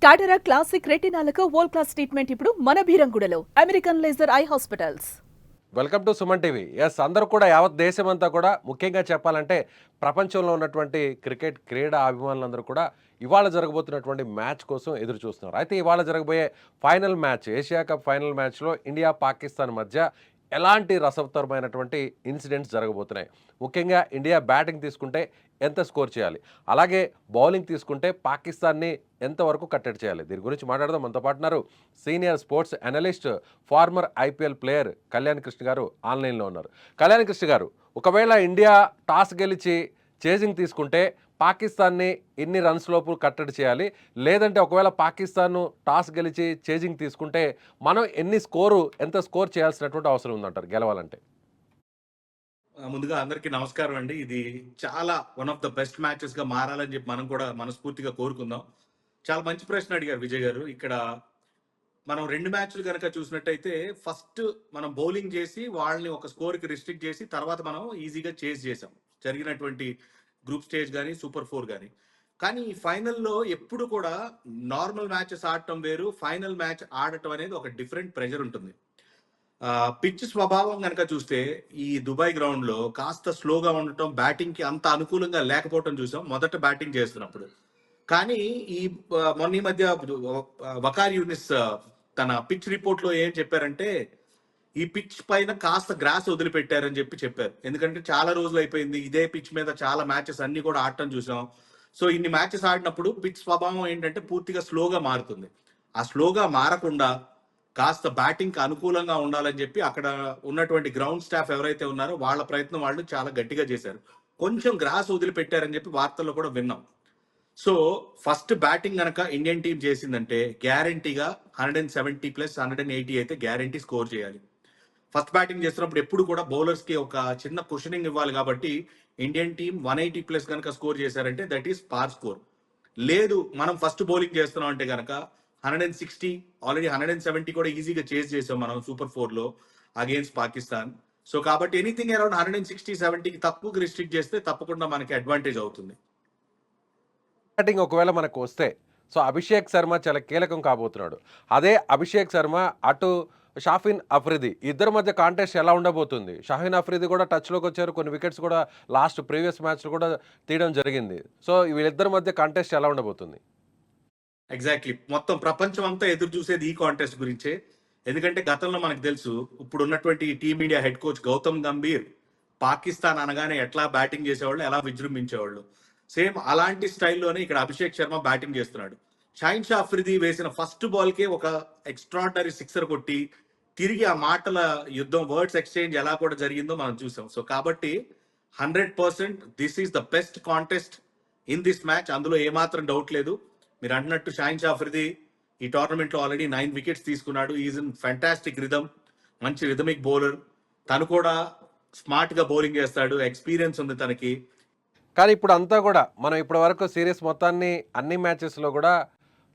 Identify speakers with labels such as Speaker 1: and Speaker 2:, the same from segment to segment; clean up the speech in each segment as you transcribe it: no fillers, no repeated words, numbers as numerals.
Speaker 1: టాటరా classic రెటినాలకు world class treatment ఇప్పుడు మన భీరంగూడలో American laser eye hospitals.
Speaker 2: Welcome to Suman TV. Yes, అందరూ కూడా యావత్ దేశం అంతా కూడా ముఖ్యంగా చెప్పాలంటే ప్రపంచంలో ఉన్నటువంటి క్రికెట్ క్రీడా అభిమానులందరూ కూడా ఇవాళ జరగబోతున్నటువంటి మ్యాచ్ కోసం ఎదురు చూస్తున్నారు. అయితే ఇవాళ జరగబోయే final match, Asia cup final మ్యాచ్లో ఇండియా పాకిస్తాన్ మధ్య ఎలాంటి రసవత్తరమైనటువంటి ఇన్సిడెంట్స్ జరగబోతున్నాయి. ముఖ్యంగా ఇండియా బ్యాటింగ్ తీసుకుంటే ఎంత స్కోర్ చేయాలి, అలాగే బౌలింగ్ తీసుకుంటే పాకిస్తాన్ని ఎంతవరకు కట్టడి చేయాలి, దీని గురించి మాట్లాడదాం. మనతో పాటు ఉన్నారు senior sports analyst, former IPL player Kalyan Krishna garu ఆన్లైన్లో ఉన్నారు. కళ్యాణ్ కృష్ణ గారు, ఒకవేళ ఇండియా టాస్ గెలిచి చేజింగ్ తీసుకుంటే పాకిస్తాన్ని ఎన్ని రన్స్ లోపు కట్టడి చేయాలి, లేదంటే ఒకవేళ పాకిస్తాన్ టాస్ గెలిచి చేజింగ్ తీసుకుంటే మనం ఎంత స్కోర్ చేయాల్సినటువంటి అవసరం ఉందంటారు గెలవాలంటే?
Speaker 3: ముందుగా అందరికీ నమస్కారం అండి. ఇది చాలా one of the best matches గా మారాలని చెప్పి మనం కూడా మనస్ఫూర్తిగా కోరుకుందాం. చాలా మంచి ప్రశ్న అడిగారు విజయ్ గారు. ఇక్కడ మనం రెండు మ్యాచ్లు కనుక చూసినట్టయితే ఫస్ట్ మనం బౌలింగ్ చేసి వాళ్ళని ఒక స్కోర్ కి రిస్ట్రిక్ట్ చేసి తర్వాత మనం ఈజీగా చేజ్ చేసాం జరిగినటువంటి గ్రూప్ స్టేజ్ కానీ సూపర్ 4 కానీ. కానీ ఈ ఫైనల్లో ఎప్పుడు కూడా నార్మల్ మ్యాచెస్ ఆడటం వేరు, ఫైనల్ మ్యాచ్ ఆడటం అనేది ఒక డిఫరెంట్ ప్రెషర్ ఉంటుంది. పిచ్ స్వభావం కనుక చూస్తే ఈ దుబాయ్ గ్రౌండ్ లో కాస్త స్లోగా ఉండటం, బ్యాటింగ్ కి అంత అనుకూలంగా లేకపోవటం చూసాం మొదట బ్యాటింగ్ చేస్తున్నప్పుడు. కానీ ఈ మొన్న ఈ మధ్య వకార్ యూనిస్ తన పిచ్ రిపోర్ట్ లో ఏం చెప్పారంటే ఈ పిచ్ పైన కాస్త గ్రాస్ వదిలిపెట్టారని చెప్పారు. ఎందుకంటే చాలా రోజులు అయిపోయింది, ఇదే పిచ్ మీద చాలా మ్యాచెస్ అన్ని కూడా ఆడటం చూసాం. సో ఇన్ని మ్యాచెస్ ఆడినప్పుడు పిచ్ స్వభావం ఏంటంటే పూర్తిగా స్లోగా మారుతుంది. ఆ స్లోగా మారకుండా కాస్త బ్యాటింగ్ కి అనుకూలంగా ఉండాలని చెప్పి అక్కడ ఉన్నటువంటి గ్రౌండ్ స్టాఫ్ ఎవరైతే ఉన్నారో వాళ్ళ ప్రయత్నం వాళ్ళు చాలా గట్టిగా చేశారు. కొంచెం గ్రాస్ వదిలిపెట్టారని చెప్పి వార్తల్లో కూడా విన్నాం. సో ఫస్ట్ బ్యాటింగ్ కనుక ఇండియన్ టీం చేసిందంటే గ్యారంటీగా 170 ప్లస్ 180 అయితే గ్యారంటీ స్కోర్ చేయాలి. ఫస్ట్ బ్యాటింగ్ చేస్తున్నప్పుడు ఎప్పుడు కూడా బౌలర్స్ కి ఒక చిన్న కుషనింగ్ ఇవ్వాలి. కాబట్టి ఇండియన్ టీం 180 ప్లస్ కనుక స్కోర్ చేశారంటే దట్ ఈస్ పార్ స్కోర్. లేదు మనం ఫస్ట్ బౌలింగ్ చేస్తున్నాం అంటే కనుక 160, ఆల్రెడీ 170 కూడా ఈజీగా చేజ్ చేసాం మనం సూపర్ 4 లో అగేన్స్ట్ పాకిస్తాన్. సో కాబట్టి ఎనీథింగ్ అరౌండ్ 160-70కి తక్కువకి రిస్ట్రిక్ట్ చేస్తే తప్పకుండా మనకి అడ్వాంటేజ్ అవుతుంది.
Speaker 2: బ్యాటింగ్ ఒకవేళ మనకు వస్తే, సో అభిషేక్ శర్మ చాలా కీలకం కాబోతున్నాడు. అదే అభిషేక్ శర్మ అటు షాఫిన్ అఫ్రిది, ఇద్దరి మధ్య కాంటెస్ట్ ఎలా ఉండబోతుంది? షాఫిన్ అఫ్రిది కూడా టచ్లోకి వచ్చారు, కొన్ని వికెట్స్ కూడా లాస్ట్ ప్రీవియస్ మ్యాచ్లో కూడా తీయడం జరిగింది. సో వీళ్ళిద్దరి మధ్య కాంటెస్ట్ ఎలా ఉండబోతుంది?
Speaker 3: ఎగ్జాక్ట్లీ, మొత్తం ప్రపంచం అంతా ఎదురు చూసేది ఈ కాంటెస్ట్ గురించే. ఎందుకంటే గతంలో మనకు తెలుసు, ఇప్పుడు ఉన్నటువంటి Team India head coach Gautam Gambhir Pakistan అనగానే ఎట్లా బ్యాటింగ్ చేసేవాళ్ళు, ఎలా విజృంభించేవాళ్ళు, సేమ్ అలాంటి స్టైల్లోనే ఇక్కడ అభిషేక్ శర్మ బ్యాటింగ్ చేస్తున్నాడు. షాహిన్ షా అఫ్రిది వేసిన ఫస్ట్ బాల్ కే ఒక ఎక్స్ట్రాడినరీ సిక్సర్ కొట్టి తిరిగి ఆ మాటల యుద్ధం, వర్డ్స్ ఎక్స్చేంజ్ ఎలా కూడా జరిగిందో మనం చూసాం. సో కాబట్టి 100% this is the best contest in this match, అందులో ఏమాత్రం డౌట్ లేదు. మీరు అంటున్నట్టు షాహిన్ షా అఫ్రిది ఈ టోర్నమెంట్ లో ఆల్రెడీ 9 వికెట్స్ తీసుకున్నాడు. ఈజ్ ఇన్ ఫ్యాంటాస్టిక్ రిథమ్, మంచి రిథమిక్ బౌలర్. తను కూడా స్మార్ట్ గా బౌలింగ్ చేస్తాడు, ఎక్స్పీరియన్స్ ఉంది తనకి.
Speaker 2: కానీ ఇప్పుడు అంతా కూడా మనం ఇప్పటి వరకు సిరీస్ మొత్తాన్ని అన్ని మ్యాచెస్లో కూడా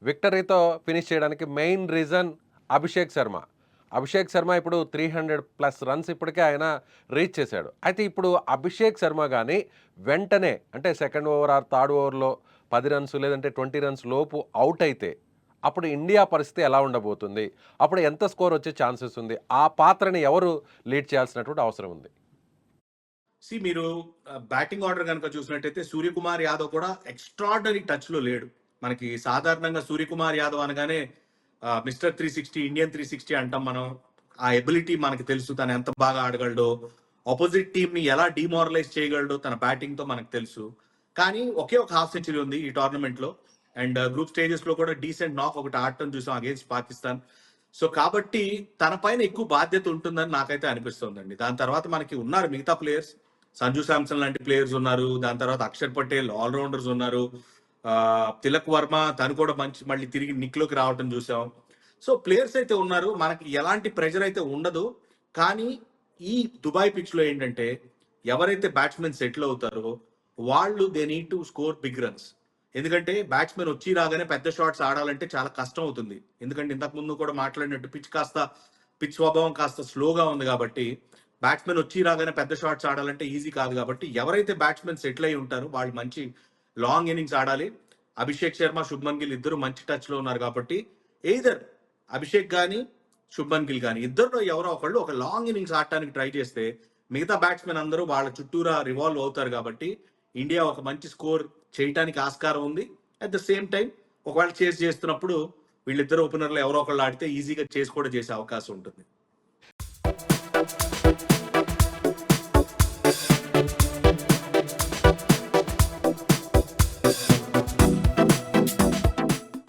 Speaker 2: విక్టరీతో ఫినిష్ చేయడానికి మెయిన్ రీజన్ అభిషేక్ శర్మ. అభిషేక్ శర్మ ఇప్పుడు 300+ రన్స్ ఇప్పటికే ఆయన రీచ్ చేశాడు. అయితే ఇప్పుడు అభిషేక్ శర్మ కానీ వెంటనే అంటే సెకండ్ ఓవర్ ఆర్ థర్డ్ ఓవర్లో 10 రన్స్ లేదంటే 20 రన్స్ లోపు అవుట్ అయితే అప్పుడు ఇండియా పరిస్థితి ఎలా ఉండబోతుంది? అప్పుడు ఎంత స్కోర్ వచ్చే ఛాన్సెస్ ఉంది? ఆ పాత్రని ఎవరు లీడ్ చేయాల్సినటువంటి అవసరం ఉంది?
Speaker 3: మీరు బ్యాటింగ్ ఆర్డర్ కనుక చూసినట్టయితే సూర్యకుమార్ యాదవ్ కూడా ఎక్స్ట్రాడినరీ టచ్ లో లేడు. మనకి సాధారణంగా సూర్యకుమార్ యాదవ్ అనగానే మిస్టర్ 360, ఇండియన్ 360 అంటాం మనం. ఆ ఎబిలిటీ మనకి తెలుసు, తను ఎంత బాగా ఆడగలడో, ఆపోజిట్ టీమ్ ని ఎలా డిమారలైజ్ చేయగలడో తన బ్యాటింగ్ తో మనకు తెలుసు. కానీ ఒకే ఒక హాఫ్ సెంచరీ ఉంది ఈ టోర్నమెంట్ లో, అండ్ గ్రూప్ స్టేజెస్ లో కూడా డీసెంట్ నాక్ ఒకటి ఆడటం చూసాం అగేన్స్ట్ పాకిస్తాన్. సో కాబట్టి తన పైన ఎక్కువ బాధ్యత ఉంటుందని నాకైతే అనిపిస్తుందండి. దాని తర్వాత మనకి ఉన్నారు మిగతా ప్లేయర్స్, సంజు శాంసన్ లాంటి ప్లేయర్స్ ఉన్నారు, దాని తర్వాత అక్షర్ పటేల్ ఆల్రౌండర్స్ ఉన్నారు, తిలక్ వర్మ తను కూడా మంచి మళ్ళీ తిరిగి నిక్లోకి రావటం చూసాం. సో ప్లేయర్స్ అయితే ఉన్నారు, మనకి ఎలాంటి ప్రెషర్ అయితే ఉండదు. కానీ ఈ దుబాయ్ పిచ్ లో ఏంటంటే ఎవరైతే బ్యాట్స్మెన్ సెటిల్ అవుతారో వాళ్ళు they need to score big runs. ఎందుకంటే బ్యాట్స్మెన్ వచ్చి రాగానే పెద్ద షాట్స్ ఆడాలంటే చాలా కష్టం అవుతుంది. ఎందుకంటే ఇంతకు ముందు కూడా మాట్లాడినట్టు పిచ్ స్వభావం కాస్త స్లోగా ఉంది. కాబట్టి బ్యాట్స్మెన్ వచ్చి రాగానే పెద్ద షాట్స్ ఆడాలంటే ఈజీ కాదు. కాబట్టి ఎవరైతే బ్యాట్స్మెన్ సెటిల్ అయి ఉంటారో వాళ్ళు మంచి లాంగ్ ఇన్నింగ్స్ ఆడాలి. అభిషేక్ శర్మ, శుభ్మన్ గిల్ ఇద్దరు మంచి టచ్ లో ఉన్నారు కాబట్టి ఎయిదర్ అభిషేక్ కానీ శుభ్మన్ గిల్ కానీ ఇద్దరు ఎవరో ఒకళ్ళు ఒక లాంగ్ ఇన్నింగ్స్ ఆడటానికి ట్రై చేస్తే మిగతా బ్యాట్స్మెన్ అందరూ వాళ్ళ చుట్టూరా రివాల్వ్ అవుతారు కాబట్టి ఇండియా ఒక మంచి స్కోర్ చేయడానికి ఆస్కారం ఉంది. అట్ ద సేమ్ టైం ఒకవేళ చేస్ చేస్తున్నప్పుడు వీళ్ళిద్దరు ఓపెనర్లు ఎవరో ఒకళ్ళు ఆడితే ఈజీగా చేసి కూడా చేసే అవకాశం ఉంటుంది.